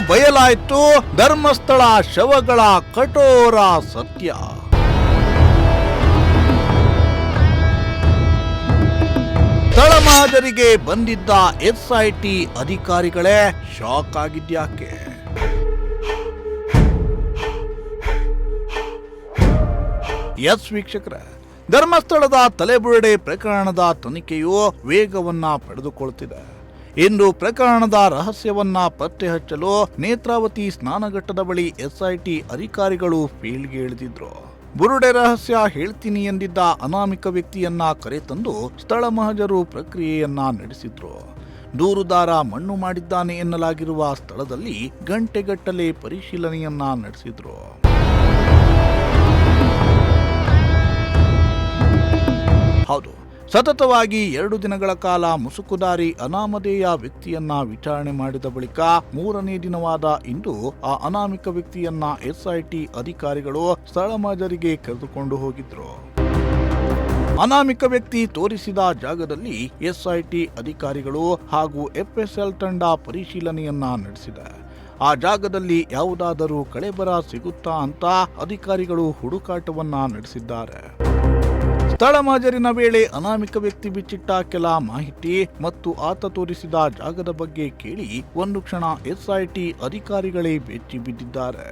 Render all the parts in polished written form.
ಬಯಲಾಯಿತು ಧರ್ಮಸ್ಥಳ ಶವಗಳ ಕಠೋರ ಸತ್ಯ. ತಳಮಹಜರಿಗೆ ಬಂದಿದ್ದ ಎಸ್ಐಟಿ ಅಧಿಕಾರಿಗಳೇ ಶಾಕ್ ಆಗಿದ್ಯಾಕೆ? ಎಸ್ ವೀಕ್ಷಕರೇ, ಧರ್ಮಸ್ಥಳದ ತಲೆಬುರುಡೆ ಪ್ರಕರಣದ ತನಿಖೆಯು ವೇಗವನ್ನ ಪಡೆದುಕೊಳ್ಳುತ್ತಿದೆ. ಇಂದು ಪ್ರಕರಣದ ರಹಸ್ಯವನ್ನ ಪತ್ತೆ ಹಚ್ಚಲು ನೇತ್ರಾವತಿ ಸ್ನಾನಘಟ್ಟದ ಬಳಿ ಎಸ್ಐಟಿ ಅಧಿಕಾರಿಗಳು ಫೀಲ್ಡ್ಗೆ ಇಳಿದಿದ್ರು. ಬುರುಡೆ ರಹಸ್ಯ ಹೇಳ್ತೀನಿ ಎಂದಿದ್ದ ಅನಾಮಿಕ ವ್ಯಕ್ತಿಯನ್ನ ಕರೆತಂದು ಸ್ಥಳ ಮಹಜರು ಪ್ರಕ್ರಿಯೆಯನ್ನ ನಡೆಸಿದ್ರು. ದೂರುದಾರ ಮಣ್ಣು ಮಾಡಿದ್ದಾನೆ ಎನ್ನಲಾಗಿರುವ ಸ್ಥಳದಲ್ಲಿ ಗಂಟೆಗಟ್ಟಲೆ ಪರಿಶೀಲನೆಯನ್ನ ನಡೆಸಿದ್ರು. ಹೌದು, ಸತತವಾಗಿ 2 ದಿನಗಳ ಕಾಲ ಮುಸುಕುದಾರಿ ಅನಾಮಧೇಯ ವ್ಯಕ್ತಿಯನ್ನ ವಿಚಾರಣೆ ಮಾಡಿದ ಬಳಿಕ 3ನೇ ದಿನವಾದ ಇಂದು ಆ ಅನಾಮಿಕ ವ್ಯಕ್ತಿಯನ್ನ ಎಸ್ಐಟಿ ಅಧಿಕಾರಿಗಳು ಸ್ಥಳ ಮಹಜರಿಗೆ ಕರೆದುಕೊಂಡು ಹೋಗಿದ್ರು. ಅನಾಮಿಕ ವ್ಯಕ್ತಿ ತೋರಿಸಿದ ಜಾಗದಲ್ಲಿ ಎಸ್ಐಟಿ ಅಧಿಕಾರಿಗಳು ಹಾಗೂ ಎಫ್ಎಸ್ಎಲ್ ತಂಡ ಪರಿಶೀಲನೆಯನ್ನ ನಡೆಸಿದೆ. ಆ ಜಾಗದಲ್ಲಿ ಯಾವುದಾದರೂ ಕಳೆಬರ ಸಿಗುತ್ತಾ ಅಂತ ಅಧಿಕಾರಿಗಳು ಹುಡುಕಾಟವನ್ನ ನಡೆಸಿದ್ದಾರೆ. ಸ್ಥಳ ಮಹಜರಿನ ವೇಳೆ ಅನಾಮಿಕ ವ್ಯಕ್ತಿ ಬಿಚ್ಚಿಟ್ಟ ಕೆಲ ಮಾಹಿತಿ ಮತ್ತು ಆತ ತೋರಿಸಿದ ಜಾಗದ ಬಗ್ಗೆ ಕೇಳಿ ಒಂದು ಕ್ಷಣ ಎಸ್ಐಟಿ ಅಧಿಕಾರಿಗಳೇ ಬೆಚ್ಚಿ ಬಿದ್ದಿದ್ದಾರೆ.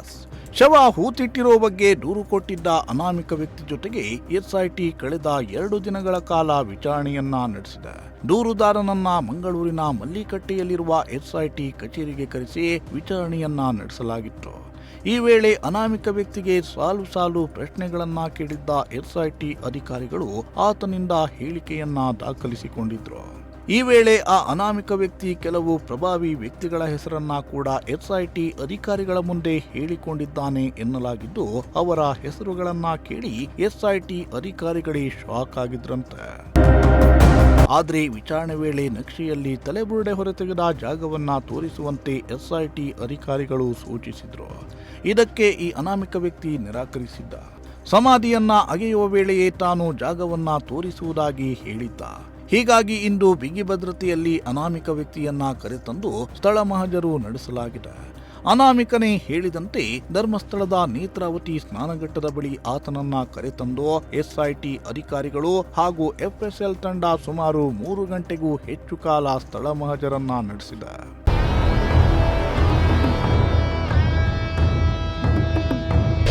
ಎಸ್, ಶವ ಹೂತಿಟ್ಟಿರೋ ಬಗ್ಗೆ ದೂರು ಕೊಟ್ಟಿದ್ದ ಅನಾಮಿಕ ವ್ಯಕ್ತಿ ಜೊತೆಗೆ ಎಸ್ಐಟಿ ಕಳೆದ 2 ದಿನಗಳ ಕಾಲ ವಿಚಾರಣೆಯನ್ನ ನಡೆಸಿದೆ. ದೂರುದಾರನನ್ನ ಮಂಗಳೂರಿನ ಮಲ್ಲಿಕಟ್ಟೆಯಲ್ಲಿರುವ ಎಸ್ಐಟಿ ಕಚೇರಿಗೆ ಕರೆಸಿ ವಿಚಾರಣೆಯನ್ನ ನಡೆಸಲಾಗಿತ್ತು. ಈ ವೇಳೆ ಅನಾಮಿಕ ವ್ಯಕ್ತಿಗೆ ಸಾಲು ಪ್ರಶ್ನೆಗಳನ್ನ ಕೇಳಿದ್ದ ಎಸ್ಐಟಿ ಅಧಿಕಾರಿಗಳು ಆತನಿಂದ ಹೇಳಿಕೆಯನ್ನ ದಾಖಲಿಸಿಕೊಂಡಿದ್ರು. ಈ ವೇಳೆ ಆ ಅನಾಮಿಕ ವ್ಯಕ್ತಿ ಕೆಲವು ಪ್ರಭಾವಿ ವ್ಯಕ್ತಿಗಳ ಹೆಸರನ್ನ ಕೂಡ ಎಸ್ಐಟಿ ಅಧಿಕಾರಿಗಳ ಮುಂದೆ ಹೇಳಿಕೊಂಡಿದ್ದಾನೆ ಎನ್ನಲಾಗಿದ್ದು, ಅವರ ಹೆಸರುಗಳನ್ನ ಕೇಳಿ ಎಸ್ಐಟಿ ಅಧಿಕಾರಿಗಳೇ ಶಾಕ್ ಆಗಿದ್ರಂತೆ. ಆದರೆ ವಿಚಾರಣೆ ವೇಳೆ ನಕ್ಷೆಯಲ್ಲಿ ತಲೆಬುರುಡೆ ಹೊರತೆಗೆದ ಜಾಗವನ್ನ ತೋರಿಸುವಂತೆ ಎಸ್ಐಟಿ ಅಧಿಕಾರಿಗಳು ಸೂಚಿಸಿದ್ರು. ಇದಕ್ಕೆ ಈ ಅನಾಮಿಕ ವ್ಯಕ್ತಿ ನಿರಾಕರಿಸಿದ್ದ. ಸಮಾಧಿಯನ್ನ ಅಗೆಯುವ ವೇಳೆಯೇ ತಾನು ಜಾಗವನ್ನ ತೋರಿಸುವುದಾಗಿ ಹೇಳಿದ್ದ. ಹೀಗಾಗಿ ಇಂದು ಬಿಗಿ ಭದ್ರತೆಯಲ್ಲಿ ಅನಾಮಿಕ ವ್ಯಕ್ತಿಯನ್ನ ಕರೆತಂದು ಸ್ಥಳ ಮಹಜರು ನಡೆಸಲಾಗಿದೆ. ಅನಾಮಿಕನೇ ಹೇಳಿದಂತೆ ಧರ್ಮಸ್ಥಳದ ನೇತ್ರಾವತಿ ಸ್ನಾನಘಟ್ಟದ ಬಳಿ ಆತನನ್ನ ಕರೆತಂದು ಎಸ್ಐಟಿ ಅಧಿಕಾರಿಗಳು ಹಾಗೂ ಎಫ್ಎಸ್ಎಲ್ ತಂಡ ಸುಮಾರು 3 ಗಂಟೆಗೂ ಹೆಚ್ಚು ಕಾಲ ಸ್ಥಳ ಮಹಜರನ್ನ ನಡೆಸಿದೆ.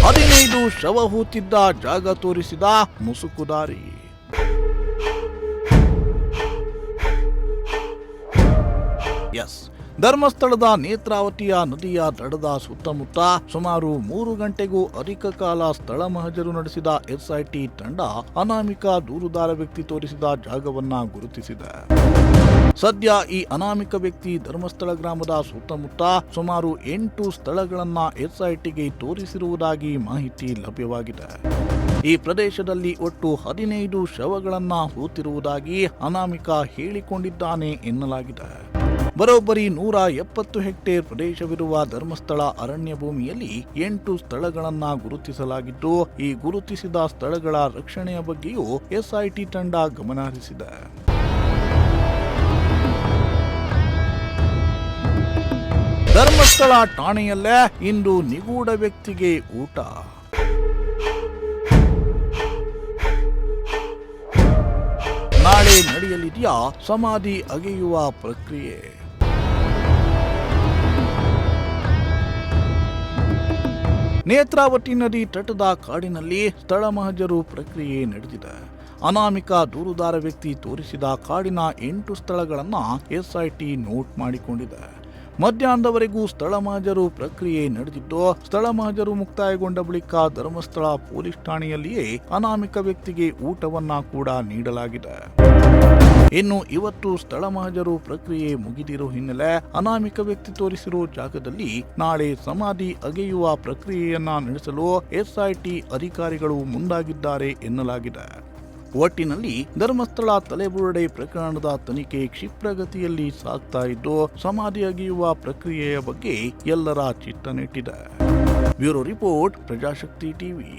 ಹದಿನೈದು ಶವ ಹೂತಿದ್ದ ಜಾಗ ತೋರಿಸಿದ ಮುಸುಕುದಾರಿ. ಎಸ್, ಧರ್ಮಸ್ಥಳದ ನೇತ್ರಾವತಿಯ ನದಿಯ ದಡದ ಸುತ್ತಮುತ್ತ ಸುಮಾರು 3 ಗಂಟೆಗೂ ಅಧಿಕ ಕಾಲ ಸ್ಥಳ ಮಹಜರು ನಡೆಸಿದ ಎಸ್ಐಟಿ ತಂಡ ಅನಾಮಿಕ ದೂರುದಾರ ವ್ಯಕ್ತಿ ತೋರಿಸಿದ ಜಾಗವನ್ನ ಗುರುತಿಸಿದೆ. ಸದ್ಯ ಈ ಅನಾಮಿಕ ವ್ಯಕ್ತಿ ಧರ್ಮಸ್ಥಳ ಗ್ರಾಮದ ಸುತ್ತಮುತ್ತ ಸುಮಾರು 8 ಸ್ಥಳಗಳನ್ನ ಎಸ್ಐಟಿಗೆ ತೋರಿಸಿರುವುದಾಗಿ ಮಾಹಿತಿ ಲಭ್ಯವಾಗಿದೆ. ಈ ಪ್ರದೇಶದಲ್ಲಿ ಒಟ್ಟು 15 ಶವಗಳನ್ನ ಹೂತಿರುವುದಾಗಿ ಅನಾಮಿಕ ಹೇಳಿಕೊಂಡಿದ್ದಾನೆ ಎನ್ನಲಾಗಿದೆ. ಬರೋಬ್ಬರಿ 170 ಹೆಕ್ಟೇರ್ ಪ್ರದೇಶವಿರುವ ಧರ್ಮಸ್ಥಳ ಅರಣ್ಯ ಭೂಮಿಯಲ್ಲಿ 8 ಸ್ಥಳಗಳನ್ನ ಗುರುತಿಸಲಾಗಿದ್ದು, ಈ ಗುರುತಿಸಿದ ಸ್ಥಳಗಳ ರಕ್ಷಣೆಯ ಬಗ್ಗೆಯೂ ಎಸ್ಐಟಿ ತಂಡ ಗಮನ ಹರಿಸಿದೆ. ಧರ್ಮಸ್ಥಳ ಠಾಣೆಯಲ್ಲೇ ಇಂದು ನಿಗೂಢ ವ್ಯಕ್ತಿಗೆ ಊಟ. ನಾಳೆ ನಡೆಯಲಿದೆಯಾ ಸಮಾಧಿ ಅಗೆಯುವ ಪ್ರಕ್ರಿಯೆ? ನೇತ್ರಾವತಿ ನದಿ ತಟದ ಕಾಡಿನಲ್ಲಿ ಸ್ಥಳ ಮಹಜರು ಪ್ರಕ್ರಿಯೆ ನಡೆದಿದೆ. ಅನಾಮಿಕ ದೂರುದಾರ ವ್ಯಕ್ತಿ ತೋರಿಸಿದ ಕಾಡಿನ 8 ಸ್ಥಳಗಳನ್ನ ಎಸ್ಐಟಿ ನೋಟ್ ಮಾಡಿಕೊಂಡಿದೆ. ಮಧ್ಯಾಹ್ನದವರೆಗೂ ಸ್ಥಳ ಮಹಜರು ಪ್ರಕ್ರಿಯೆ ನಡೆದಿದ್ದು, ಸ್ಥಳ ಮಹಜರು ಮುಕ್ತಾಯಗೊಂಡ ಬಳಿಕ ಧರ್ಮಸ್ಥಳ ಪೊಲೀಸ್ ಠಾಣೆಯಲ್ಲಿಯೇ ಅನಾಮಿಕ ವ್ಯಕ್ತಿಗೆ ಊಟವನ್ನ ಕೂಡ ನೀಡಲಾಗಿದೆ. ಇನ್ನು ಇವತ್ತು ಸ್ಥಳ ಮಹಜರು ಪ್ರಕ್ರಿಯೆ ಮುಗಿದಿರೋ ಹಿನ್ನೆಲೆ ಅನಾಮಿಕ ವ್ಯಕ್ತಿ ತೋರಿಸಿರೋ ಜಾಗದಲ್ಲಿ ನಾಳೆ ಸಮಾಧಿ ಅಗೆಯುವ ಪ್ರಕ್ರಿಯೆಯನ್ನ ನಡೆಸಲು ಎಸ್ಐಟಿ ಅಧಿಕಾರಿಗಳು ಮುಂದಾಗಿದ್ದಾರೆ ಎನ್ನಲಾಗಿದೆ. ಒಟ್ಟಿನಲ್ಲಿ ಧರ್ಮಸ್ಥಳ ತಲೆಬುರುಡೆ ಪ್ರಕರಣದ ತನಿಖೆ ಕ್ಷಿಪ್ರಗತಿಯಲ್ಲಿ ಸಾಗ್ತಾ ಇದ್ದು, ಸಮಾಧಿ ಅಗೆಯುವ ಪ್ರಕ್ರಿಯೆಯ ಬಗ್ಗೆ ಎಲ್ಲರ ಚಿತ್ತ ನೆಟ್ಟಿದೆ. Bureau report, Prajashakti TV.